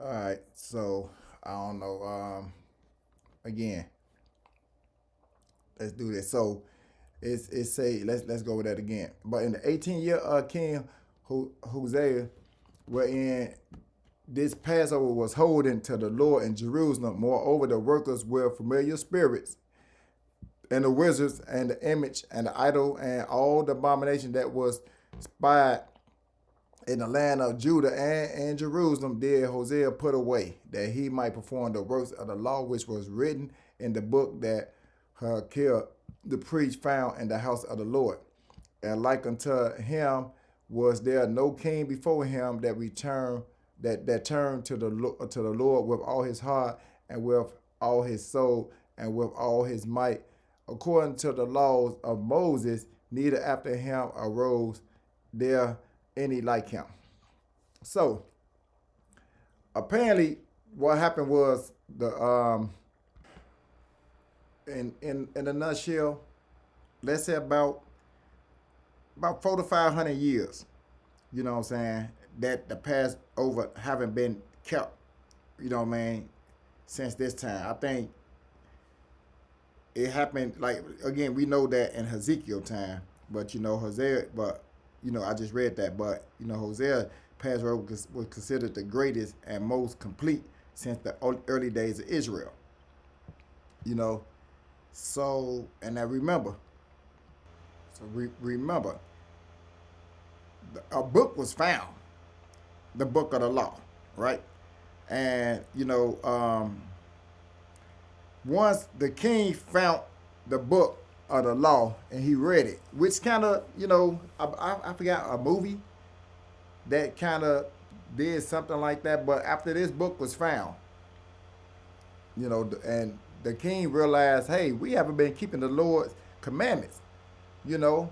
All right, so I don't know. Again, let's do this. So it's say let's go with that again. But in the 18th year King Hosea, wherein this Passover was holding to the Lord in Jerusalem. Moreover, the workers were familiar spirits, and the wizards, and the image, and the idol, and all the abomination that was spied in the land of Judah and Jerusalem did Hosea put away, that he might perform the works of the law which was written in the book that Hilkiah the priest found in the house of the Lord. And like unto him was there no king before him that returned that turned to the Lord with all his heart and with all his soul and with all his might, according to the laws of Moses. Neither after him arose there any like him. So apparently, what happened was the in a nutshell, let's say about 400 to 500 years. You know what I'm saying? That the Passover haven't been kept. You know what I mean? Since this time, I think it happened. Like again, we know that in Hezekiel time, but Hosea. But I just read that. But Hosea Passover was considered the greatest and most complete since the early days of Israel. You know, so and I remember. So remember, a book was found, the book of the law, right? And once the king found the book of the law and he read it, which kind of I forgot a movie that kind of did something like that. But after this book was found, and the king realized, hey, we haven't been keeping the Lord's commandments, you know,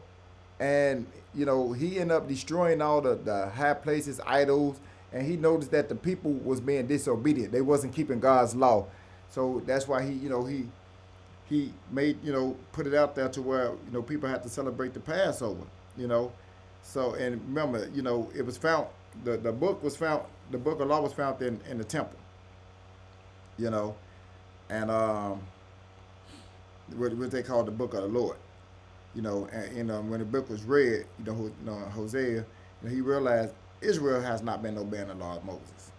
and he ended up destroying all the high places, idols, and he noticed that the people was being disobedient. They wasn't keeping God's law, so that's why he made put it out there to where people had to celebrate the Passover, you know. So and remember, it was found, the book was found, the book of law was found in the temple, you know, and what they call the book of the Lord. And when the book was read, Hosea, he realized Israel has not been obeying the law of Moses.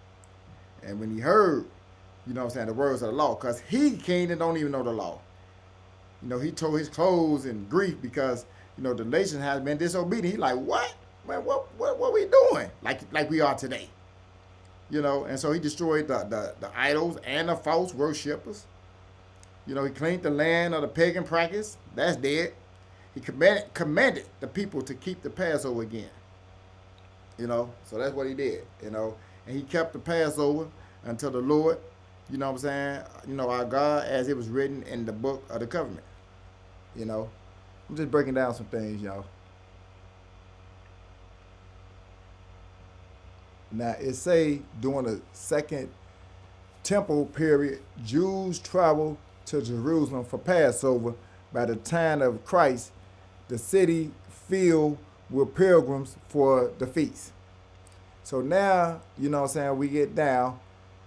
And when he heard, the words of the law, because he king and don't even know the law. He tore his clothes in grief because, the nation has been disobedient. He like, what? Man, what we doing? Like we are today. And so he destroyed the idols and the false worshippers. He cleaned the land of the pagan practice. That's dead. He commanded the people to keep the Passover again. So that's what he did, And he kept the Passover until the Lord, what I'm saying, our God, as it was written in the book of the covenant. I'm just breaking down some things, y'all. Now, it say during the second temple period, Jews traveled to Jerusalem for Passover. By the time of Christ, the city filled with pilgrims for the feast. So now, we get down,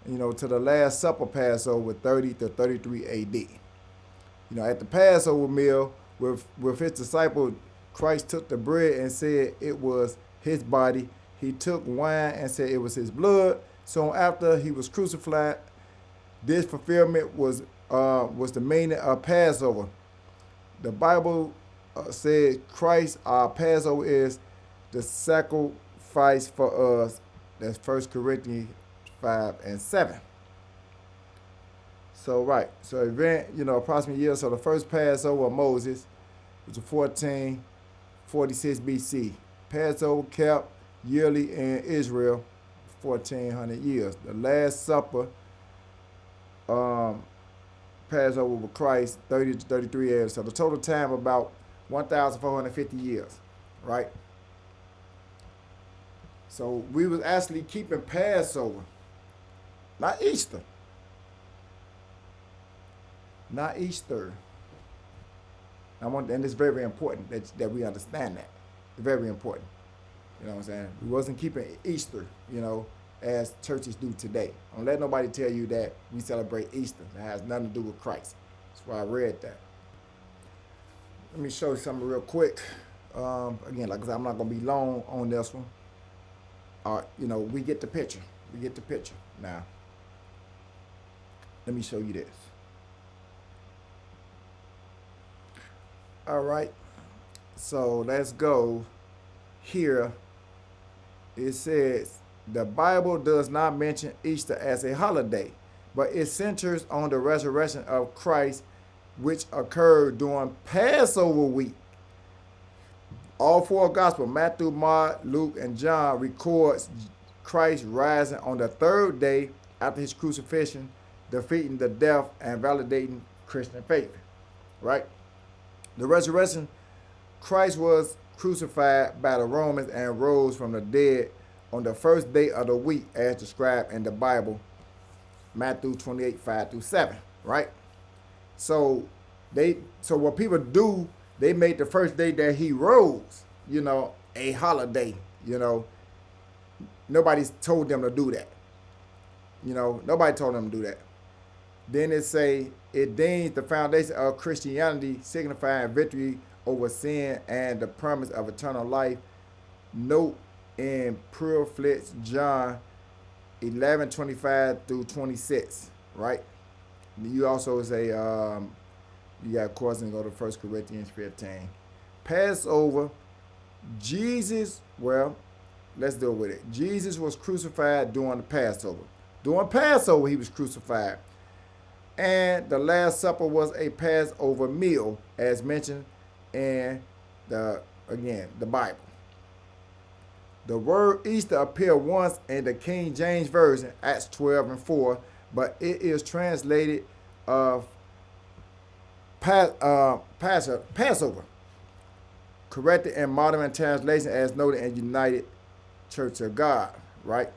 to the Last Supper Passover, 30 to 33 AD. At the Passover meal with his disciples, Christ took the bread and said it was his body. He took wine and said it was his blood. So after he was crucified, this fulfillment was the meaning of Passover. The Bible said Christ, our Passover, is the sacrifice for us. That's 1 Corinthians 5:7. So right, so event, approximately years. So the first Passover of Moses was 1446 BC. Passover kept yearly in Israel, 1400 years. The Last Supper, Passover with Christ, 30 to 33 years. So the total time about 1,450 years, right? So we was actually keeping Passover, not Easter. Not Easter. And it's very, very important that we understand that. It's very important. You know what I'm saying? We wasn't keeping Easter, as churches do today. Don't let nobody tell you that we celebrate Easter. That has nothing to do with Christ. That's why I read that. Let me show you something real quick. Again, like I said, I'm not going to be long on this one. We get the picture. We get the picture. Now, let me show you this. All right. So let's go here. It says, the Bible does not mention Easter as a holiday, but it centers on the resurrection of Christ, which occurred during Passover week. All four Gospels, Matthew, Mark, Luke, and John, records Christ rising on the third day after his crucifixion, defeating the death and validating Christian faith. Right? The resurrection, Christ was crucified by the Romans and rose from the dead on the first day of the week, as described in the Bible, Matthew 28, 5-7. Right? So what people do, they made the first day that he rose, a holiday. Nobody's told them to do that. Nobody told them to do that. Then it say, it deems the foundation of Christianity, signifying victory over sin and the promise of eternal life. Note in Pure-Flitch John 11:25-26, right? You also say, you got, of course, and go to 1 Corinthians 15. Passover, Jesus, well, let's deal with it. Jesus was crucified during the Passover. During Passover, he was crucified. And the Last Supper was a Passover meal, as mentioned in the Bible. The word Easter appeared once in the King James Version, Acts 12:4, but it is translated of Passover, corrected in modern translation as noted in United Church of God, right?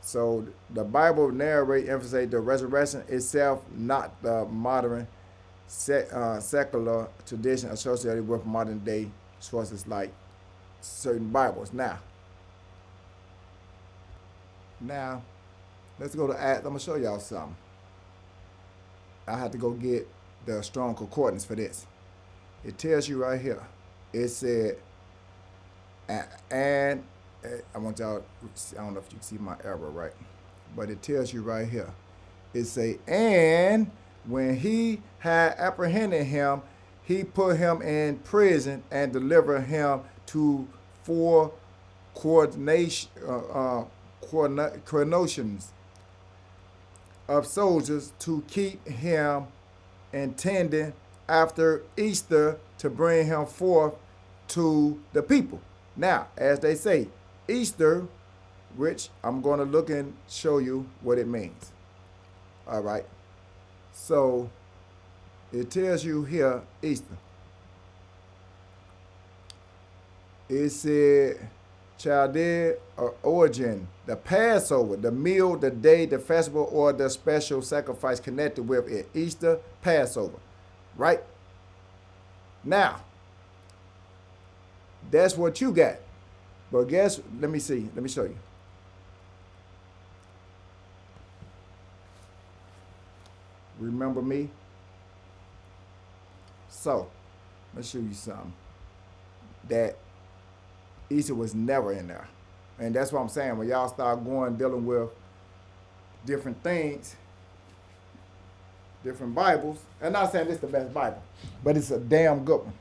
So the Bible narrates, emphasizes the resurrection itself, not the modern secular tradition associated with modern day sources like certain Bibles. Now, let's go to Acts. I'm going to show y'all something. I had to go get the Strong Concordance for this. It tells you right here. It said, and I want y'all, I don't know if you can see my arrow, right? But it tells you right here. It say, and when he had apprehended him, he put him in prison and delivered him to four coordinations of soldiers to keep him, intending after Easter to bring him forth to the people. Now, as they say, Easter, which I'm going to look and show you what it means. All right. So it tells you here, Easter. It said, Chaldea origin, the Passover, the meal, the day, the festival, or the special sacrifice connected with it. Easter, Passover. Right? Now, that's what you got. But guess, let me show you. Remember me? So, let's show you something. That Easter was never in there. And that's what I'm saying. When y'all start dealing with different things, different Bibles, and I'm not saying this is the best Bible, but it's a damn good one.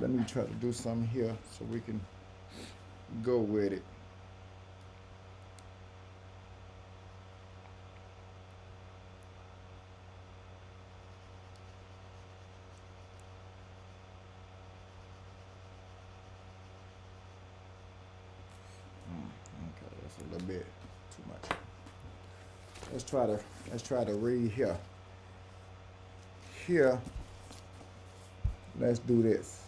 Let me try to do something here so we can go with it. Okay, that's a little bit too much. Let's try to read here. Here, let's do this.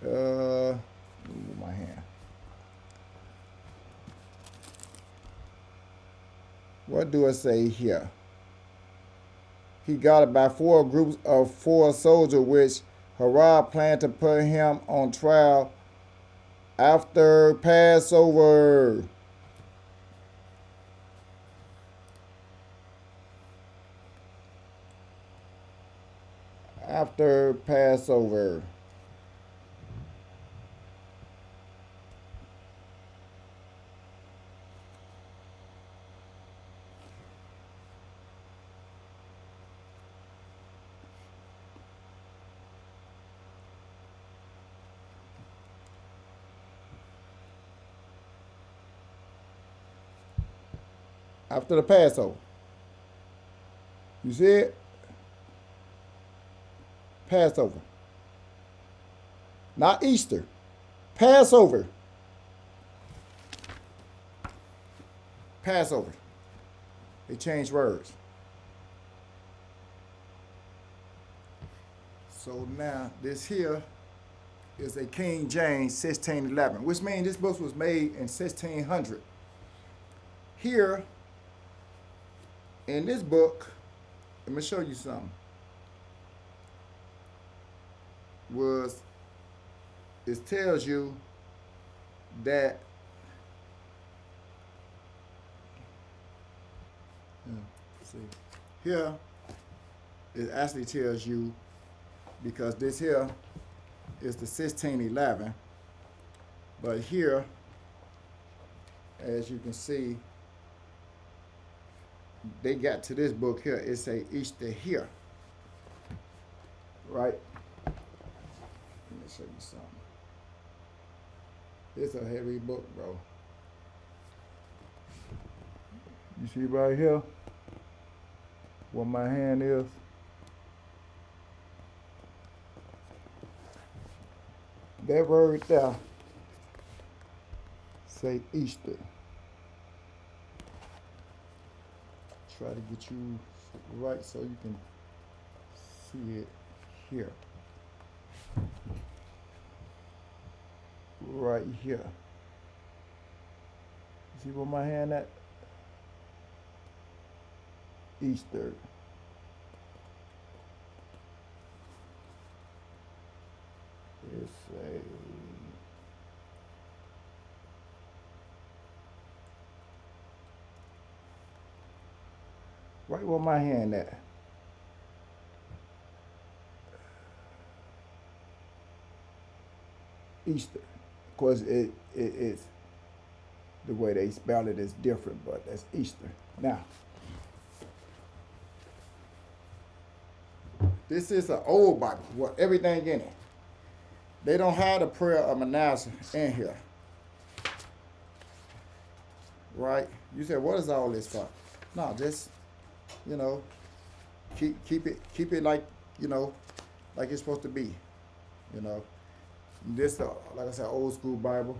Move my hand. What do I say here? He got about 4 groups of 4 soldiers, which Herod planned to put him on trial after Passover. After Passover. After the Passover. You see it? Passover. Not Easter. Passover. Passover. They changed words. So now this here is a King James 1611, which means this book was made in 1600. Here in this book, let me show you something. It tells you that see here it actually tells you, because this here is the 1611, but here, as you can see, they got to this book here, it say Easter here, right? Let me show you something. It's a heavy book, bro. You see right here where my hand is? That word there say Easter. Try to get you right so you can see it here. Right here. See where my hand at? Easter. It's a right where my hand at. Easter. Of course, it's the way they spell it is different, but that's Easter. Now, this is an old Bible with everything in it. They don't have the prayer of Manasseh in here. Right? You said, what is all this for? No, just, keep it like, like it's supposed to be. This, like I said, old school Bible,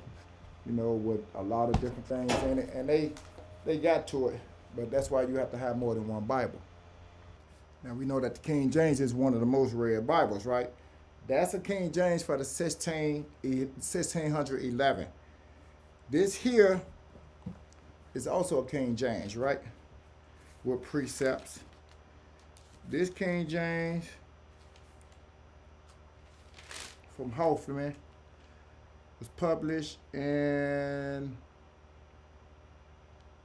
with a lot of different things in it. And they got to it, but that's why you have to have more than one Bible. Now, we know that the King James is one of the most read Bibles, right? That's a King James for the 1611. This here is also a King James, right? With precepts. This King James from Hoffman was published in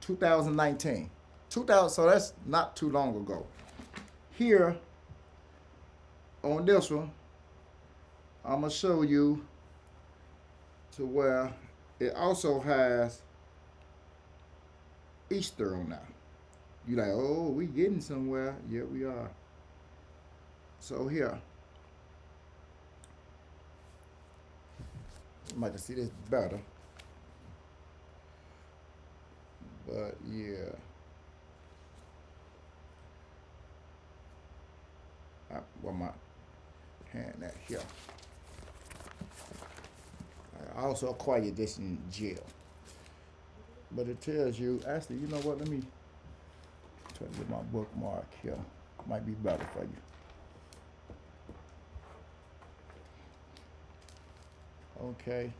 2019. So that's not too long ago. Here, on this one, I'm going to show you to where it also has Easter on that. You're like, oh, we getting somewhere. Yeah, we are. So here, you might see this better. But yeah. Well, my hand at here. I also acquired this in jail. But it tells you, actually, you know what? Let me try to get my bookmark here. Might be better for you. Okay.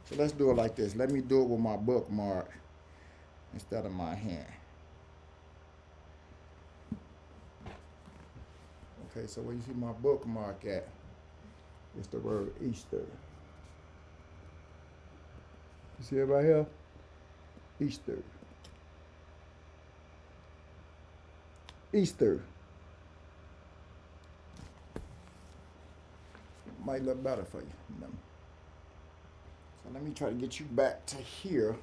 So let's do it like this. Let me do it with my bookmark instead of my hand. Okay, so where you see my bookmark at, It's the word Easter. You see it right here? Easter. Easter. Might look better for you. So let me try to get you back to here.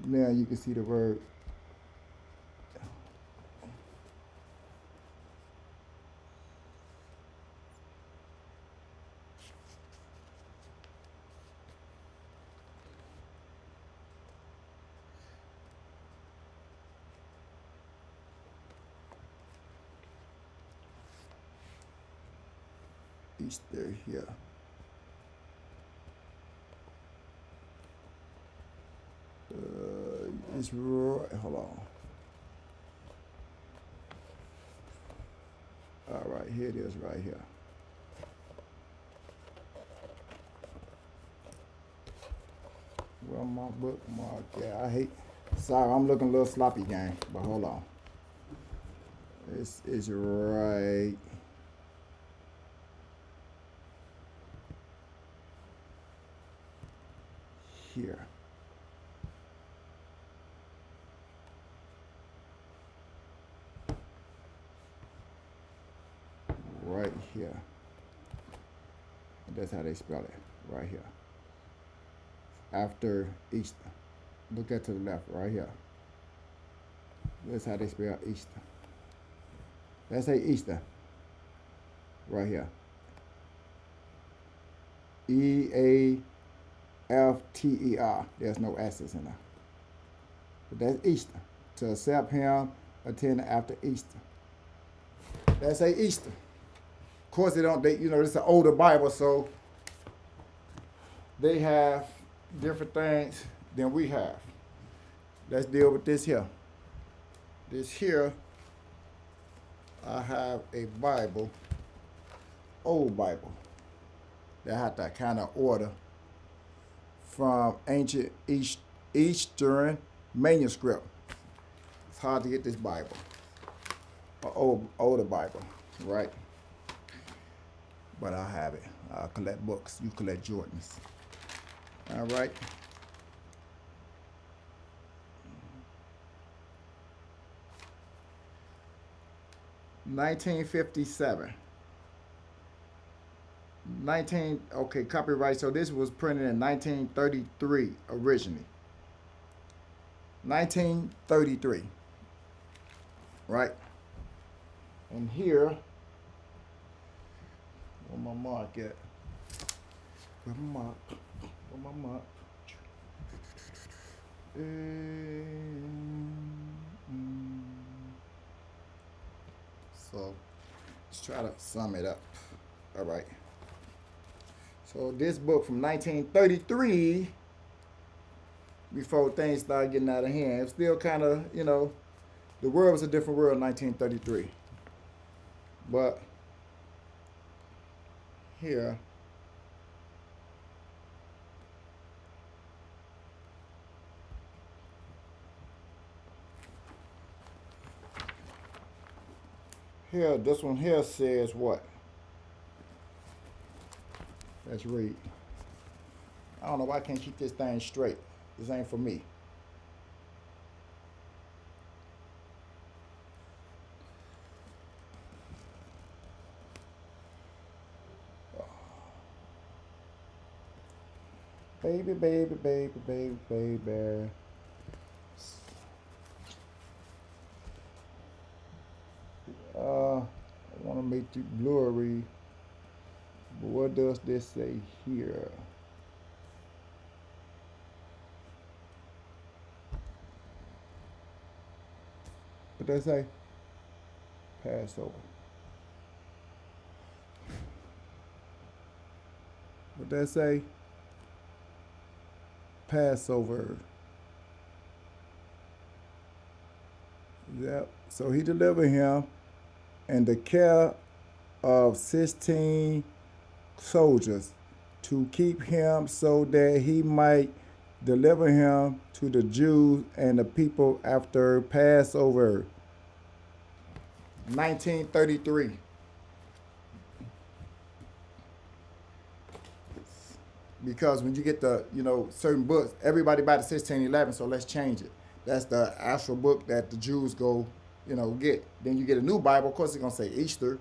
Now you can see the word. Easter here. It's right. Hold on. All right, here it is, right here. Well, my bookmark. Yeah, I hate. Sorry, I'm looking a little sloppy, gang. But hold on. It's right here. Right here. That's how they spell it. Right here. After Easter. Look at to the left. Right here. That's how they spell Easter. Let's say Easter. Right here. E-A-F-T-E-R. There's no S's in there. But that's Easter. To accept him, attend after Easter. Let's say Easter. Of course, they don't. This is an older Bible, so they have different things than we have. Let's deal with this here. This here, I have a Bible, old Bible, that had that kind of order from ancient Eastern manuscript. It's hard to get this Bible, an older Bible, right? But I have it. I collect books. You collect Jordans. All right. (1957). Okay, copyright. So this was printed in 1933 originally. 1933. Right. And here, where my mark at? Where my mark? Where my mark? So let's try to sum it up. All right. So this book from 1933, before things started getting out of hand, it was still kind of, the world was a different world in 1933. But here, this one here says what? Let's read. I don't know why I can't keep this thing straight. This ain't for me. Baby, baby, baby, baby, baby. I want to make it blurry. But what does this say here? What does that say? Passover. What does that say? Passover. Yep. So he delivered him in the care of 16 soldiers to keep him so that he might deliver him to the Jews and the people after Passover. 1933. because when you get the, certain books, everybody buy the 1611, so let's change it. That's the actual book that the Jews go, get. Then you get a new Bible, of course it's gonna say Easter.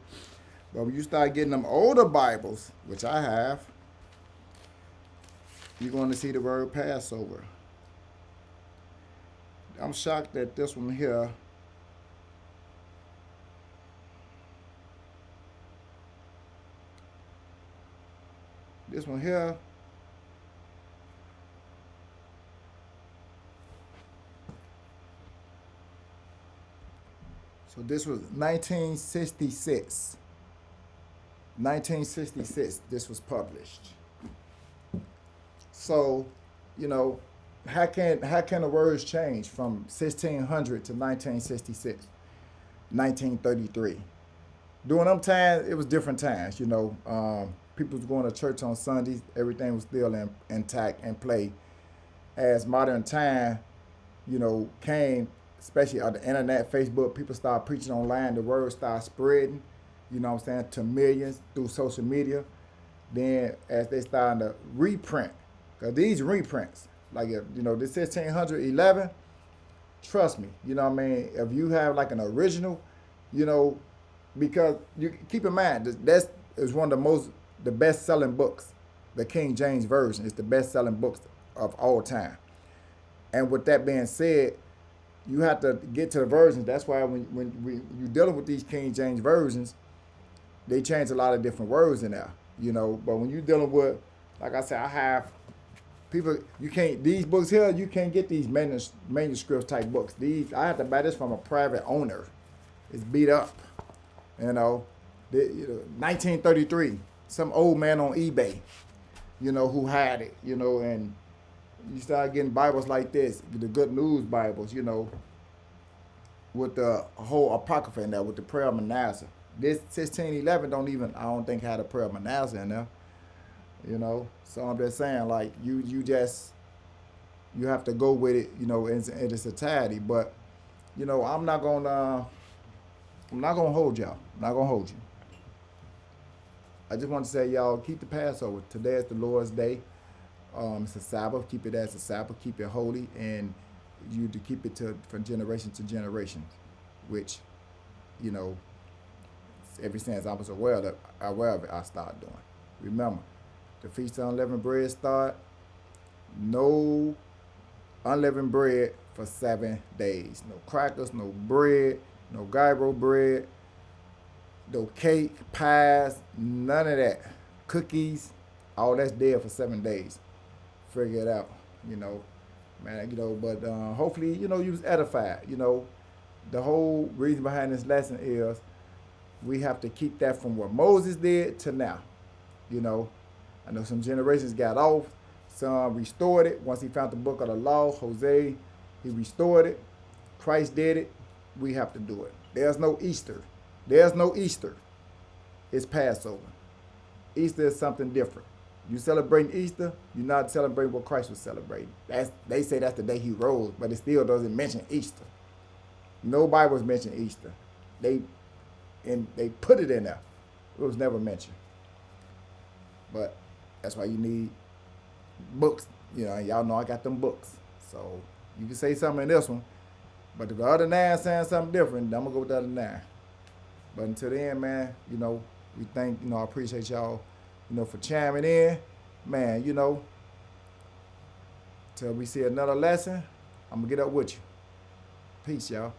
But when you start getting them older Bibles, which I have, you're going to see the word Passover. I'm shocked that this one here, so this was 1966. 1966, this was published. So, how can the words change from 1600 to 1966, 1933? During them times, it was different times. People was going to church on Sundays. Everything was still intact and play. As modern time, came, especially on the internet, Facebook, people started preaching online. The word started spreading, to millions through social media. Then as they started to reprint, because these reprints, like, this 1611, trust me, if you have like an original, because you keep in mind, that is one of the best selling books. The King James Version is the best selling books of all time. And with that being said, you have to get to the versions. That's why when you're dealing with these King James versions, they change a lot of different words in there, But when you're dealing with, like I said, I have people, these books here, you can't get these manuscripts type books. I have to buy this from a private owner. It's beat up, 1933, some old man on eBay, who had it, and you start getting Bibles like this, the Good News Bibles, with the whole Apocrypha in there, with the prayer of Manasseh. This 1611 I don't think had a prayer of Manasseh in there, So I'm just saying, like, you have to go with it, in its entirety. But, I'm not gonna hold y'all. I'm not gonna hold you. I just want to say, y'all, keep the Passover. Today is the Lord's Day. It's a Sabbath. Keep it as a Sabbath. Keep it holy, and you to keep it from generation to generation, which, ever since I was aware of it, I started doing. Remember, the Feast of Unleavened Bread start. No unleavened bread for 7 days. No crackers, no bread, no gyro bread, no cake, pies, none of that. Cookies, all that's dead for 7 days. Figure it out, man, but hopefully, you was edified. The whole reason behind this lesson is we have to keep that from what Moses did to now. I know some generations got off, some restored it. Once he found the book of the law, Jose, he restored it. Christ did it. We have to do it. There's no Easter. It's Passover. Easter is something different. You celebrating Easter, you're not celebrating what Christ was celebrating. They say that's the day he rose, but it still doesn't mention Easter. No Bibles mention Easter. They put it in there. It was never mentioned. But that's why you need books. Y'all know I got them books. So you can say something in this one. But if the other 9 saying something different, I'm going to go with the other 9. But until then, man, we thank, I appreciate y'all, for chiming in. Man, till we see another lesson, I'm going to get up with you. Peace, y'all.